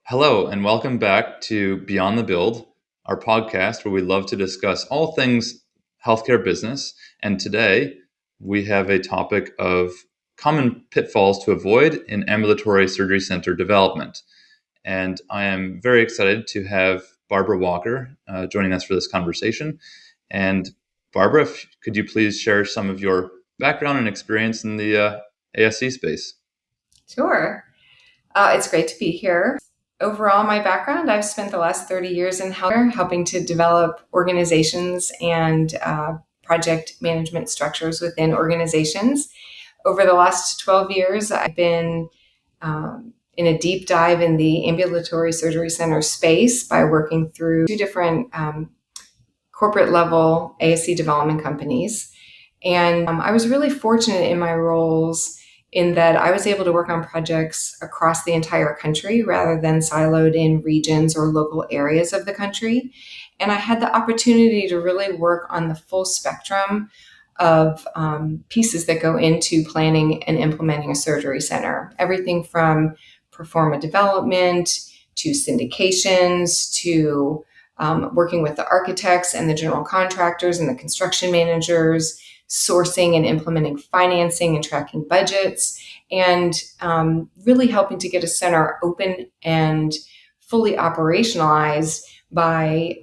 Hello, and welcome back to Beyond the Build, our podcast where we love to discuss all things healthcare business. And today we have a topic of common pitfalls to avoid in ambulatory surgery center development. And I am very excited to have Barbara Walker joining us for this conversation. And Barbara, could you please share some of your background and experience in the ASC space? Sure. It's great to be here. Overall, my background, I've spent the last 30 years in healthcare helping to develop organizations and project management structures within organizations. Over the last 12 years, I've been in a deep dive in the ambulatory surgery center space by working through two different corporate level ASC development companies. And I was really fortunate in my roles in that I was able to work on projects across the entire country rather than siloed in regions or local areas of the country. And I had the opportunity to really work on the full spectrum of pieces that go into planning and implementing a surgery center. Everything from proforma development to syndications to working with the architects and the general contractors and the construction managers, sourcing and implementing financing and tracking budgets, and really helping to get a center open and fully operationalized by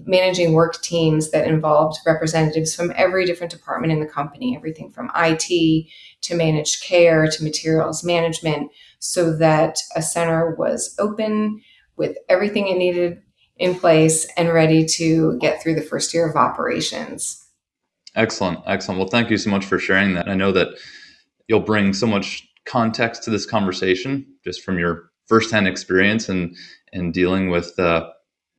managing work teams that involved representatives from every different department in the company, everything from IT to managed care to materials management, so that a center was open with everything it needed in place and ready to get through the first year of operations. Excellent. Well, thank you so much for sharing that. I know that you'll bring so much context to this conversation just from your firsthand experience and dealing with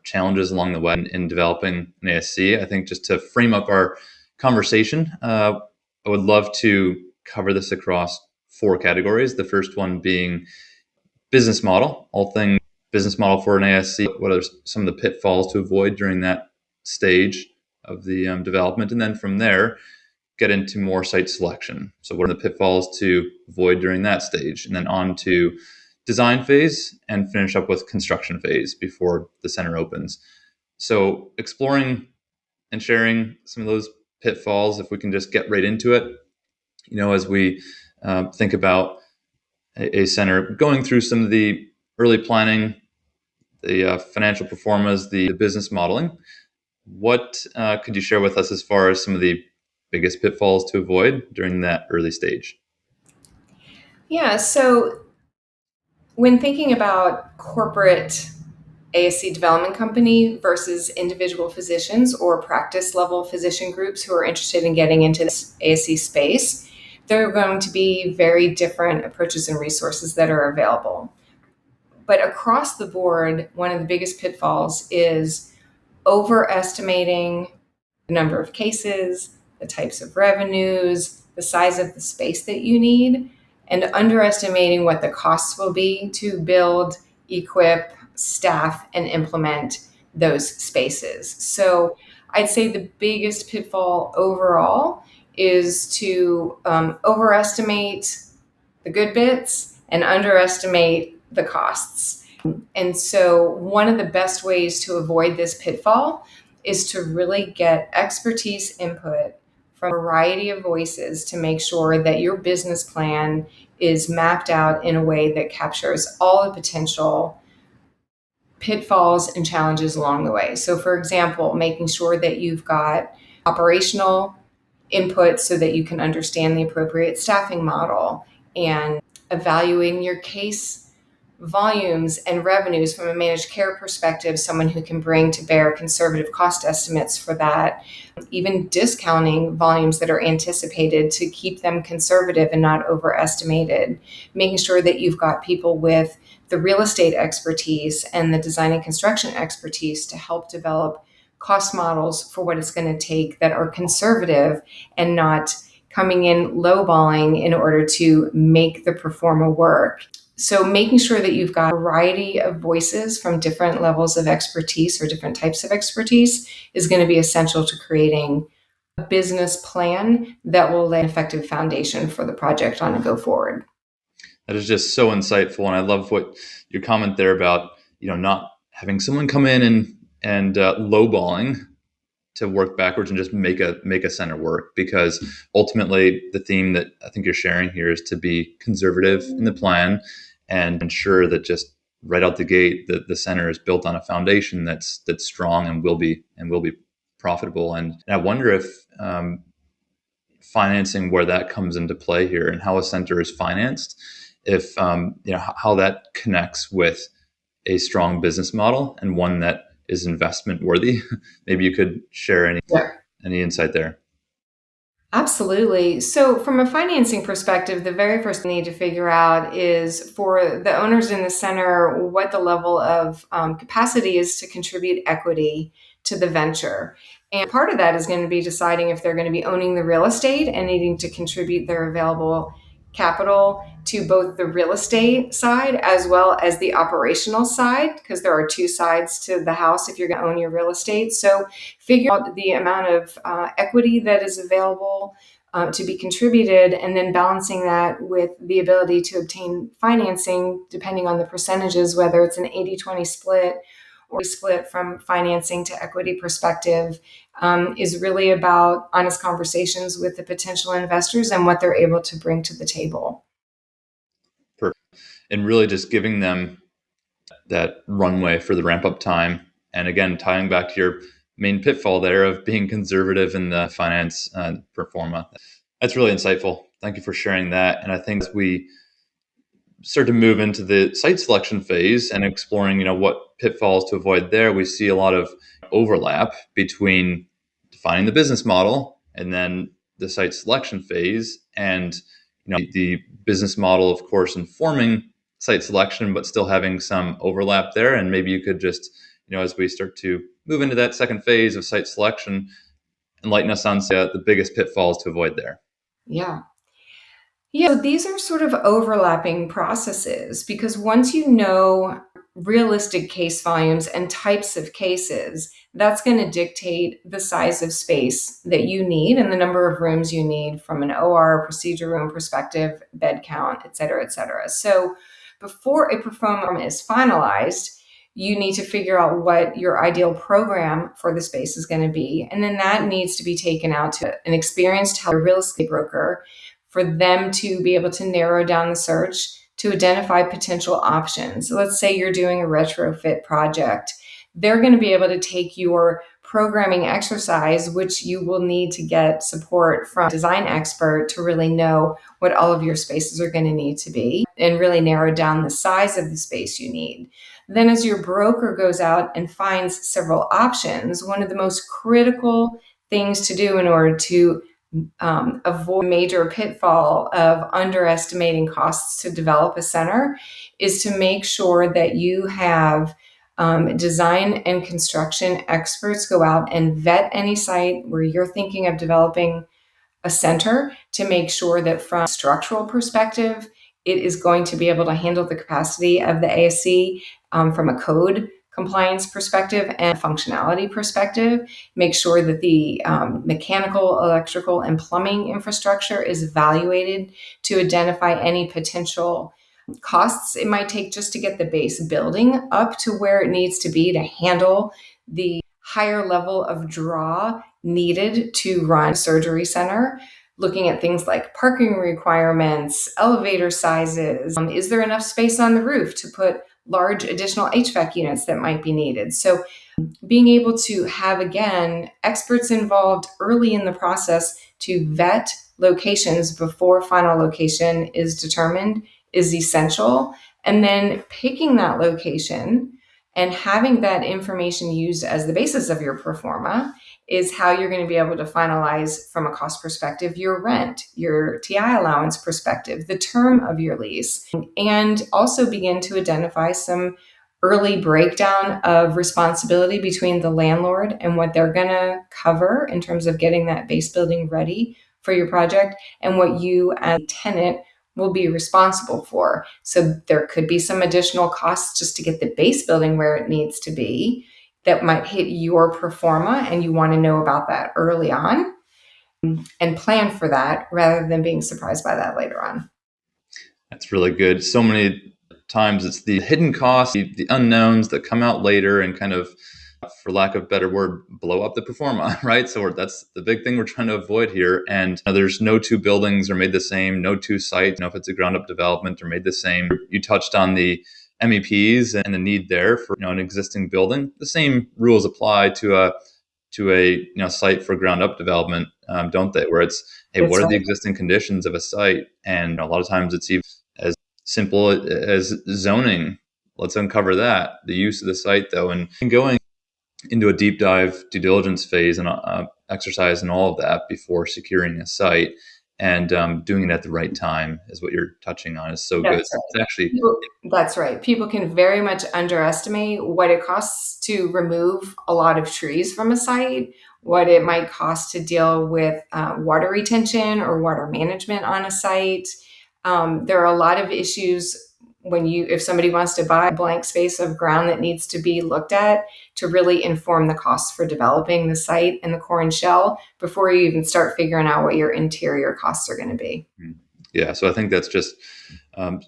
challenges along the way in developing an ASC. I think just to frame up our conversation, I would love to cover this across four categories. The first one being business model, all things business model for an ASC. What are some of the pitfalls to avoid during that stage of the development, and then from there get into more site selection. So what are the pitfalls to avoid during that stage, and then on to design phase and finish up with construction phase before the center opens. So exploring and sharing some of those pitfalls, if we can just get right into it, as we think about a center going through some of the early planning, the financial proformas, the business modeling. What could you share with us as far as some of the biggest pitfalls to avoid during that early stage? Yeah, so when thinking about corporate ASC development company versus individual physicians or practice level physician groups who are interested in getting into this ASC space, there are going to be very different approaches and resources that are available. But across the board, one of the biggest pitfalls is overestimating the number of cases, the types of revenues, the size of the space that you need, and underestimating what the costs will be to build, equip, staff, and implement those spaces. So I'd say the biggest pitfall overall is to overestimate the good bits and underestimate the costs. And so one of the best ways to avoid this pitfall is to really get expertise input from a variety of voices to make sure that your business plan is mapped out in a way that captures all the potential pitfalls and challenges along the way. So for example, making sure that you've got operational input so that you can understand the appropriate staffing model, and evaluating your case volumes and revenues from a managed care perspective, someone who can bring to bear conservative cost estimates for that, even discounting volumes that are anticipated to keep them conservative and not overestimated, making sure that you've got people with the real estate expertise and the design and construction expertise to help develop cost models for what it's going to take that are conservative and not coming in lowballing in order to make the proforma work. So making sure that you've got a variety of voices from different levels of expertise or different types of expertise is going to be essential to creating a business plan that will lay an effective foundation for the project on a go forward. That is just so insightful. And I love what your comment there about not having someone come in and lowballing to work backwards and just make a center work, because ultimately the theme that I think you're sharing here is to be conservative in the plan and ensure that just right out the gate the center is built on a foundation that's strong and will be profitable. And I wonder if financing, where that comes into play here and how a center is financed, if how that connects with a strong business model and one that is investment worthy. Maybe you could share any insight there. Absolutely. So, from a financing perspective, the very first thing you need to figure out is for the owners in the center what the level of capacity is to contribute equity to the venture. And part of that is going to be deciding if they're going to be owning the real estate and needing to contribute their available capital to both the real estate side as well as the operational side, because there are two sides to the house if you're going to own your real estate. So figure out the amount of equity that is available to be contributed, and then balancing that with the ability to obtain financing depending on the percentages, whether it's an 80-20 split or split from financing to equity perspective, is really about honest conversations with the potential investors and what they're able to bring to the table. Perfect. And really just giving them that runway for the ramp up time. And again, tying back to your main pitfall there of being conservative in the finance proforma. That's really insightful. Thank you for sharing that. And I think as we start to move into the site selection phase and exploring, what pitfalls to avoid there, we see a lot of overlap between defining the business model and then the site selection phase, and the business model, of course, informing site selection, but still having some overlap there. And maybe you could just, as we start to move into that second phase of site selection, enlighten us on the biggest pitfalls to avoid there. Yeah. Yeah, these are sort of overlapping processes, because once you know realistic case volumes and types of cases, that's going to dictate the size of space that you need and the number of rooms you need from an OR, procedure room perspective, bed count, et cetera, et cetera. So before a proforma is finalized, you need to figure out what your ideal program for the space is going to be. And then that needs to be taken out to an experienced real estate broker for them to be able to narrow down the search to identify potential options. So let's say you're doing a retrofit project. They're going to be able to take your programming exercise, which you will need to get support from a design expert to really know what all of your spaces are going to need to be and really narrow down the size of the space you need. Then as your broker goes out and finds several options, one of the most critical things to do in order to avoid a major pitfall of underestimating costs to develop a center is to make sure that you have design and construction experts go out and vet any site where you're thinking of developing a center to make sure that from a structural perspective, it is going to be able to handle the capacity of the ASC from a code compliance perspective and functionality perspective. Make sure that the mechanical, electrical, and plumbing infrastructure is evaluated to identify any potential costs it might take just to get the base building up to where it needs to be to handle the higher level of draw needed to run a surgery center. Looking at things like parking requirements, elevator sizes, is there enough space on the roof to put large additional HVAC units that might be needed? So being able to have, again, experts involved early in the process to vet locations before final location is determined is essential. And then picking that location and having that information used as the basis of your proforma is how you're going to be able to finalize from a cost perspective your rent, your TI allowance perspective, the term of your lease, and also begin to identify some early breakdown of responsibility between the landlord and what they're going to cover in terms of getting that base building ready for your project and what you as a tenant will be responsible for. So there could be some additional costs just to get the base building where it needs to be that might hit your proforma, and you want to know about that early on and plan for that rather than being surprised by that later on. That's really good. So many times it's the hidden costs, the unknowns that come out later and kind of, for lack of a better word, blow up the performa, right? So that's the big thing we're trying to avoid here. And there's no two buildings are made the same, no two sites, if it's a ground up development, are made the same. You touched on the MEPs and the need there for an existing building. The same rules apply to a site for ground up development, don't they? Where it's, hey, That's what are the right. existing conditions of a site? And a lot of times it's even as simple as zoning. Let's uncover that. The use of the site, though, and going into a deep dive due diligence phase and exercise and all of that before securing a site, and doing it at the right time is what you're touching on, is so good. That's It's right. actually, That's right. People can very much underestimate what it costs to remove a lot of trees from a site, what it might cost to deal with water retention or water management on a site. There are a lot of issues if somebody wants to buy a blank space of ground that needs to be looked at to really inform the costs for developing the site and the core and shell before you even start figuring out what your interior costs are going to be. yeah. So I think that's just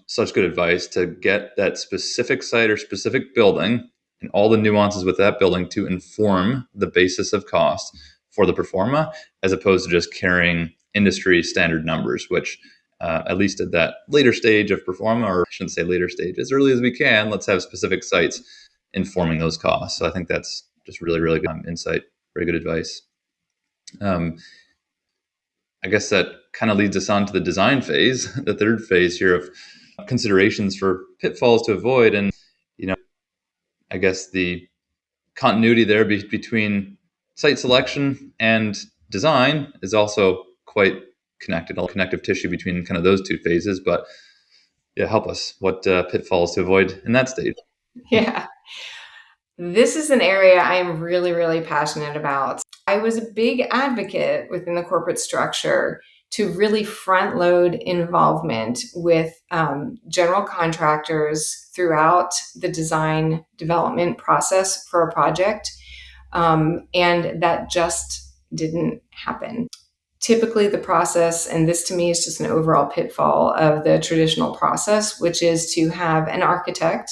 such good advice, to get that specific site or specific building and all the nuances with that building to inform the basis of cost for the performa, as opposed to just carrying industry standard numbers, which at least at that later stage of performa, or I shouldn't say later stage, as early as we can, let's have specific sites informing those costs. So I think that's just really, really good insight. Very good advice. I guess that kind of leads us on to the design phase, the third phase here of considerations for pitfalls to avoid. And, I guess the continuity there between site selection and design is also quite connected, all connective tissue between kind of those two phases. But yeah, help us. What pitfalls to avoid in that stage? Yeah. This is an area I am really, really passionate about. I was a big advocate within the corporate structure to really front load involvement with general contractors throughout the design development process for a project. And that just didn't happen. Typically, the process, and this to me is just an overall pitfall of the traditional process, which is to have an architect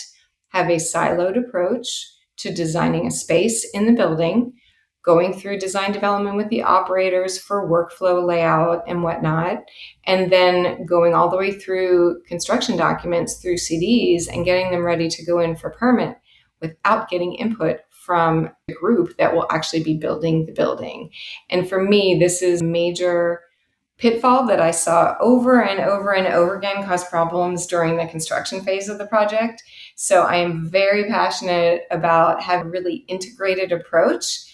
have a siloed approach to designing a space in the building, going through design development with the operators for workflow layout and whatnot, and then going all the way through construction documents through CDs and getting them ready to go in for permit without getting input from the group that will actually be building the building. And for me, this is a major pitfall that I saw over and over and over again cause problems during the construction phase of the project. So I am very passionate about having a really integrated approach,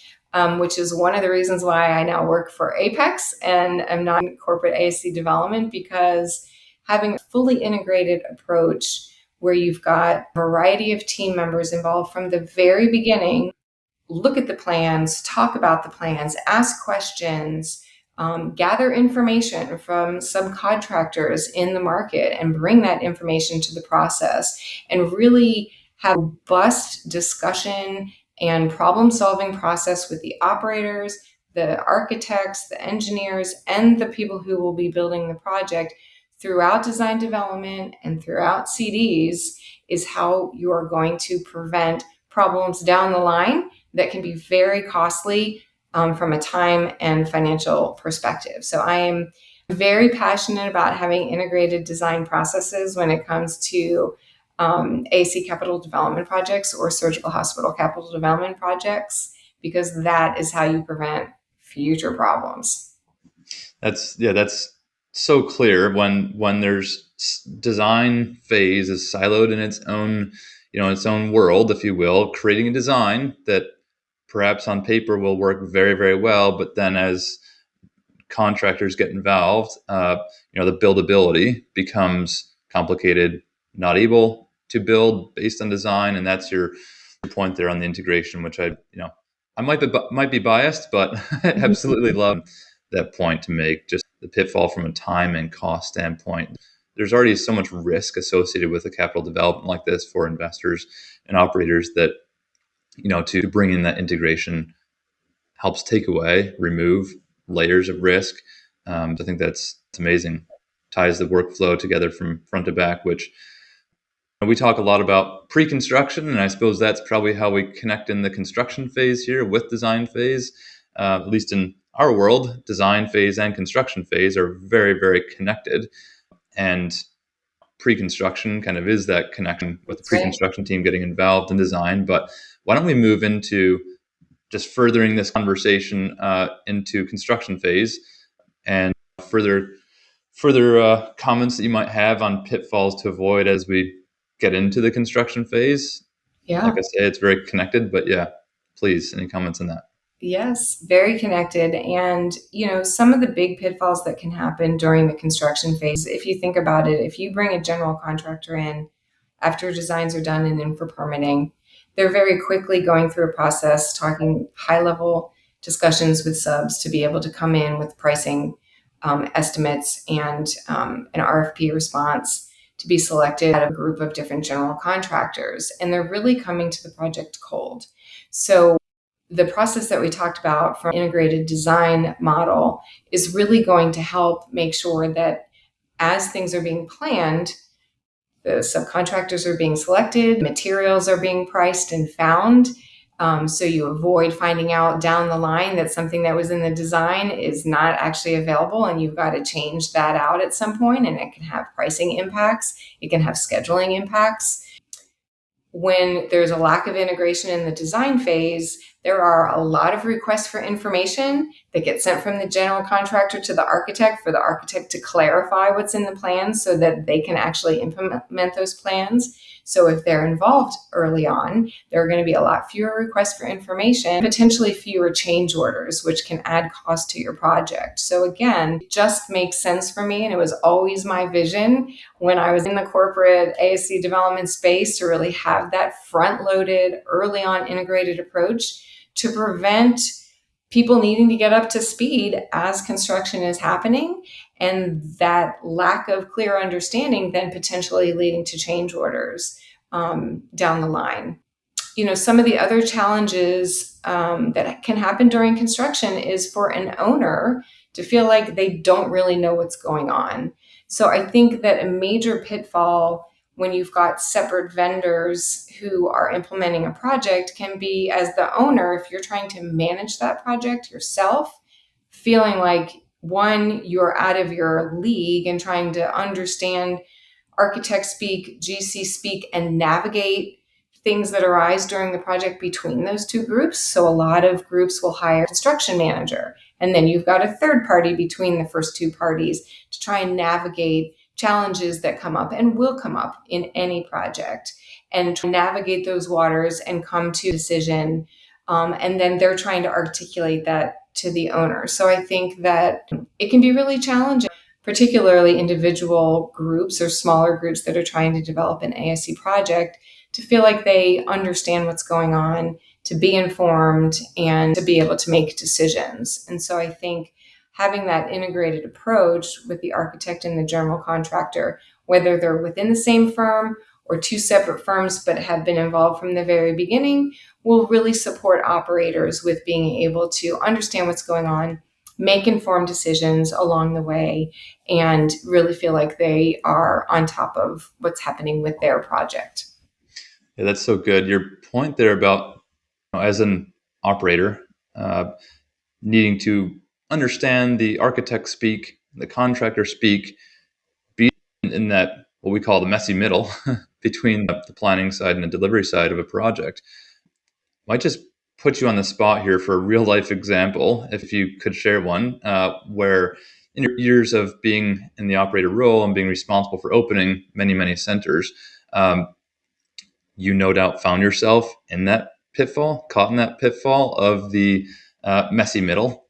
which is one of the reasons why I now work for Apex and I'm not in corporate ASC development, because having a fully integrated approach where you've got a variety of team members involved from the very beginning, look at the plans, talk about the plans, ask questions, gather information from subcontractors in the market and bring that information to the process, and really have robust discussion and problem solving process with the operators, the architects, the engineers, and the people who will be building the project throughout design development and throughout CDs, is how you are going to prevent problems down the line that can be very costly from a time and financial perspective. So I am very passionate about having integrated design processes when it comes to AC capital development projects or surgical hospital capital development projects, because that is how you prevent future problems. That's so clear. When there's design phase is siloed in its own, its own world, if you will, creating a design that perhaps on paper will work very, very well, but then as contractors get involved, the buildability becomes complicated, not able to build based on design. And that's your point there on the integration, which I might be biased, but I absolutely love that point to make. Just the pitfall from a time and cost standpoint. There's already so much risk associated with a capital development like this for investors and operators that, to bring in that integration helps take away, remove layers of risk. I think that's amazing. Ties the workflow together from front to back, which We talk a lot about pre-construction, and I suppose that's probably how we connect in the construction phase here with design phase. At least in our world, design phase and construction phase are very, very connected. And pre-construction kind of is that connection with the That's right. pre-construction team getting involved in design. But why don't we move into just furthering this conversation into construction phase and further comments that you might have on pitfalls to avoid as we get into the construction phase. Like Yeah. I say, it's very connected, but yeah, please, any comments on that? Yes, very connected. And, some of the big pitfalls that can happen during the construction phase, if you think about it, if you bring a general contractor in after designs are done and in for permitting, they're very quickly going through a process, talking high level discussions with subs to be able to come in with pricing estimates and an RFP response to be selected out of a group of different general contractors. And they're really coming to the project cold. So the process that we talked about from integrated design model is really going to help make sure that as things are being planned, the subcontractors are being selected, materials are being priced and found. So you avoid finding out down the line that something that was in the design is not actually available, and you've got to change that out at some point, and it can have pricing impacts. It can have scheduling impacts. When there's a lack of integration in the design phase, there are a lot of requests for information that get sent from the general contractor to the architect for the architect to clarify what's in the plans so that they can actually implement those plans. So if they're involved early on, there are going to be a lot fewer requests for information, potentially fewer change orders, which can add cost to your project. So again, it just makes sense for me. And it was always my vision when I was in the corporate ASC development space to really have that front-loaded, early on integrated approach to prevent people needing to get up to speed as construction is happening, and that lack of clear understanding then potentially leading to change orders down the line. Some of the other challenges that can happen during construction is for an owner to feel like they don't really know what's going on. So I think that a major pitfall when you've got separate vendors who are implementing a project can be, as the owner, if you're trying to manage that project yourself, feeling like, one, you're out of your league and trying to understand architect speak, GC speak, and navigate things that arise during the project between those two groups. So a lot of groups will hire a construction manager, and then you've got a third party between the first two parties to try and navigate challenges that come up and will come up in any project, and to navigate those waters and come to a decision. And then they're trying to articulate that to the owner. So I think that it can be really challenging, particularly individual groups or smaller groups that are trying to develop an ASC project, to feel like they understand what's going on, to be informed, and to be able to make decisions. And so I think having that integrated approach with the architect and the general contractor, whether they're within the same firm or two separate firms but have been involved from the very beginning, will really support operators with being able to understand what's going on, make informed decisions along the way, and really feel like they are on top of what's happening with their project. Yeah, that's so good. Your point there about, as an operator, needing to understand the architect speak, the contractor speak, be in that what we call the messy middle between the planning side and the delivery side of a project. Might just put you on the spot here for a real life example, if you could share one, where in your years of being in the operator role and being responsible for opening many, many centers, you no doubt found yourself in that pitfall, caught in that pitfall of the messy middle,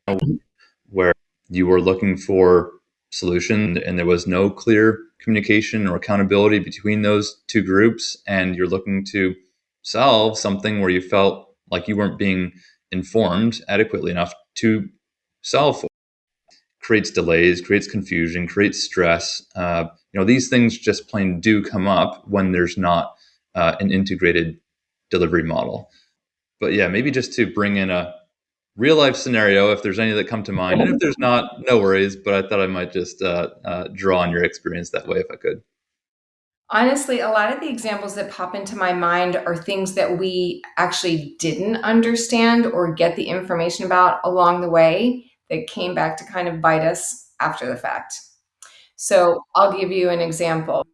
where you were looking for solution and there was no clear communication or accountability between those two groups, and you're looking to solve something where you felt like you weren't being informed adequately enough to solve for. Creates delays, creates confusion, creates stress. These things just plain do come up when there's not an integrated delivery model. But yeah, maybe just to bring in a real life scenario, if there's any that come to mind, and if there's not, no worries. But I thought I might just draw on your experience that way, if I could. Honestly, a lot of the examples that pop into my mind are things that we actually didn't understand or get the information about along the way that came back to kind of bite us after the fact. So I'll give you an example.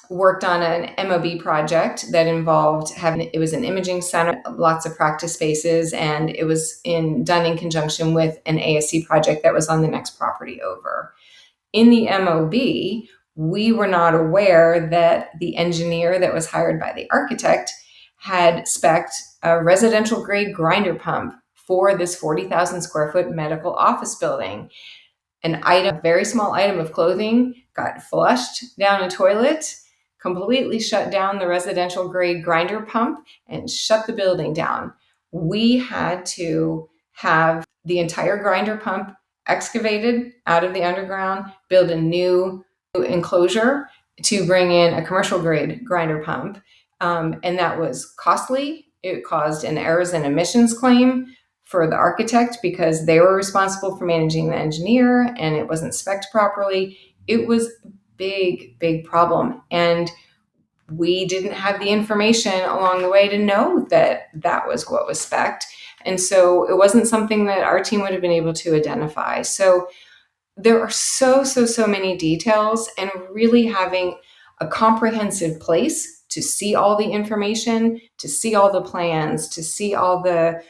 Worked on an MOB project that involved it was an imaging center, lots of practice spaces, and it was done in conjunction with an ASC project that was on the next property over. In the MOB, we were not aware that the engineer that was hired by the architect had spec'd a residential grade grinder pump for this 40,000 square foot medical office building. A very small item of clothing got flushed down a toilet, completely shut down the residential grade grinder pump, and shut the building down. We had to have the entire grinder pump excavated out of the underground, build a new enclosure to bring in a commercial grade grinder pump. And that was costly. It caused an errors and emissions claim for the architect because they were responsible for managing the engineer and it wasn't spec'd properly. It was a big problem. And we didn't have the information along the way to know that that was what was spec'd. And so it wasn't something that our team would have been able to identify. So there are so many details, and really having a comprehensive place to see all the information, to see all the plans, to see all the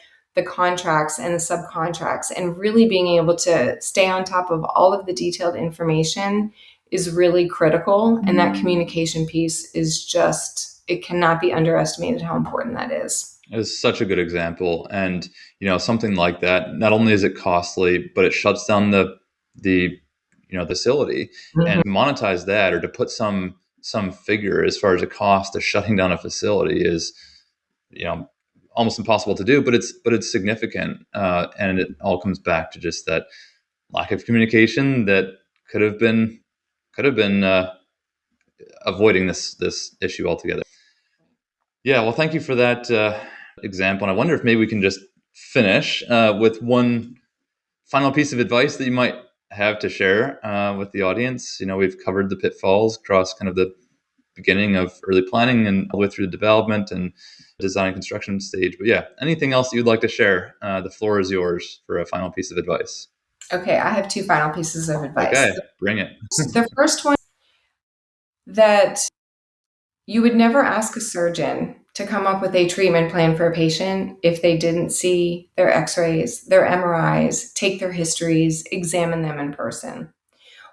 contracts and the subcontracts, and really being able to stay on top of all of the detailed information is really critical. And that communication piece is just, it cannot be underestimated how important that is. It's such a good example. And, something like that, not only is it costly, but it shuts down the facility. Mm-hmm. And to monetize that, or to put some figure as far as a cost of shutting down a facility is, almost impossible to do, but it's significant. And it all comes back to just that lack of communication that could have been avoiding this issue altogether. Yeah, well, thank you for that example. And I wonder if maybe we can just finish with one final piece of advice that you might have to share with the audience. We've covered the pitfalls across kind of the beginning of early planning and all the way through the development and design and construction stage. But yeah, anything else that you'd like to share? The floor is yours for a final piece of advice. Okay, I have two final pieces of advice. Okay, bring it. The first one, that you would never ask a surgeon to come up with a treatment plan for a patient if they didn't see their x-rays, their MRIs, take their histories, examine them in person.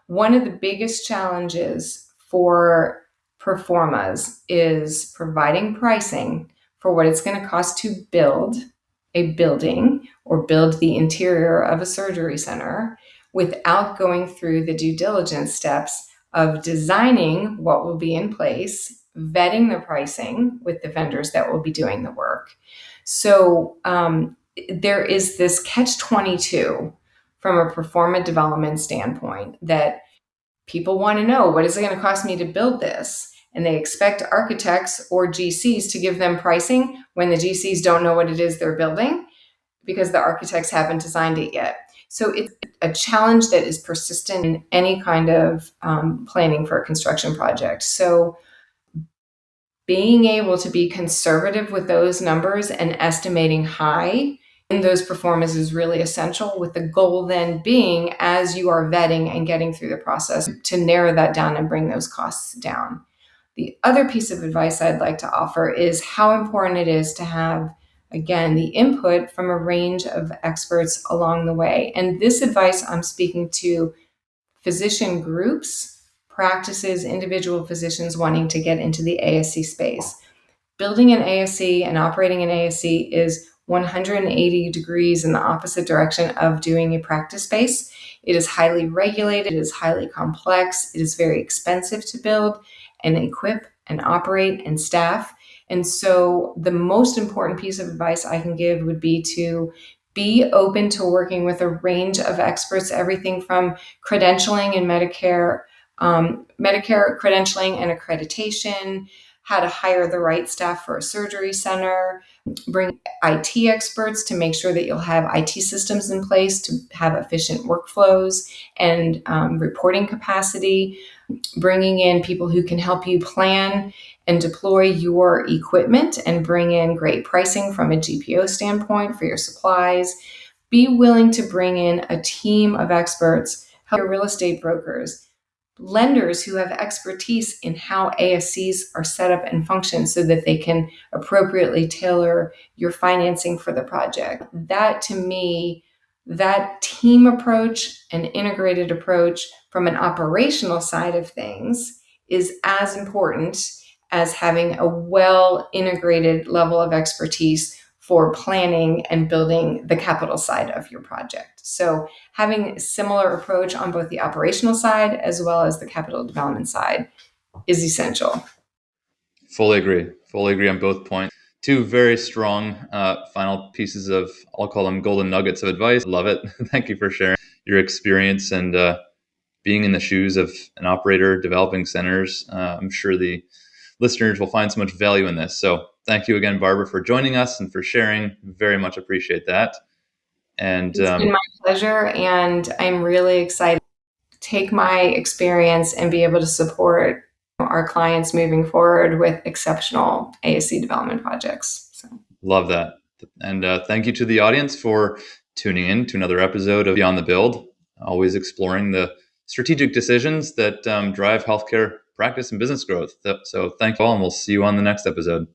One of the biggest challenges for proformas is providing pricing for what it's going to cost to build a building or build the interior of a surgery center without going through the due diligence steps of designing what will be in place, vetting the pricing with the vendors that will be doing the work. So there is this catch-22 from a proforma development standpoint that people want to know, what is it going to cost me to build this? And they expect architects or GCs to give them pricing when the GCs don't know what it is they're building because the architects haven't designed it yet. So it's a challenge that is persistent in any kind of planning for a construction project. So being able to be conservative with those numbers and estimating high in those proformas is really essential, with the goal then being, as you are vetting and getting through the process, to narrow that down and bring those costs down. The other piece of advice I'd like to offer is how important it is to have, again, the input from a range of experts along the way. And this advice I'm speaking to physician groups, practices, individual physicians wanting to get into the ASC space. Building an ASC and operating an ASC is 180 degrees in the opposite direction of doing a practice space. It is highly regulated, it is highly complex, it is very expensive to build and equip and operate and staff. And so the most important piece of advice I can give would be to be open to working with a range of experts, everything from credentialing and Medicare credentialing and accreditation, how to hire the right staff for a surgery center, bring IT experts to make sure that you'll have IT systems in place to have efficient workflows and reporting capacity, bringing in people who can help you plan and deploy your equipment and bring in great pricing from a GPO standpoint for your supplies. Be willing to bring in a team of experts, help your real estate brokers, lenders who have expertise in how ASCs are set up and function so that they can appropriately tailor your financing for the project. That, to me, that team approach and integrated approach from an operational side of things is as important as having a well integrated level of expertise for planning and building the capital side of your project. So having a similar approach on both the operational side as well as the capital development side is essential. Fully agree. Fully agree on both points. Two very strong final pieces of, I'll call them golden nuggets of advice. Love it. Thank you for sharing your experience and being in the shoes of an operator developing centers. I'm sure the listeners will find so much value in this. So thank you again, Barbara, for joining us and for sharing. Very much appreciate that. And it's been my pleasure, and I'm really excited to take my experience and be able to support our clients moving forward with exceptional ASC development projects. So. Love that. And thank you to the audience for tuning in to another episode of Beyond the Build, always exploring the strategic decisions that drive healthcare practice and business growth. So thank you all, and we'll see you on the next episode.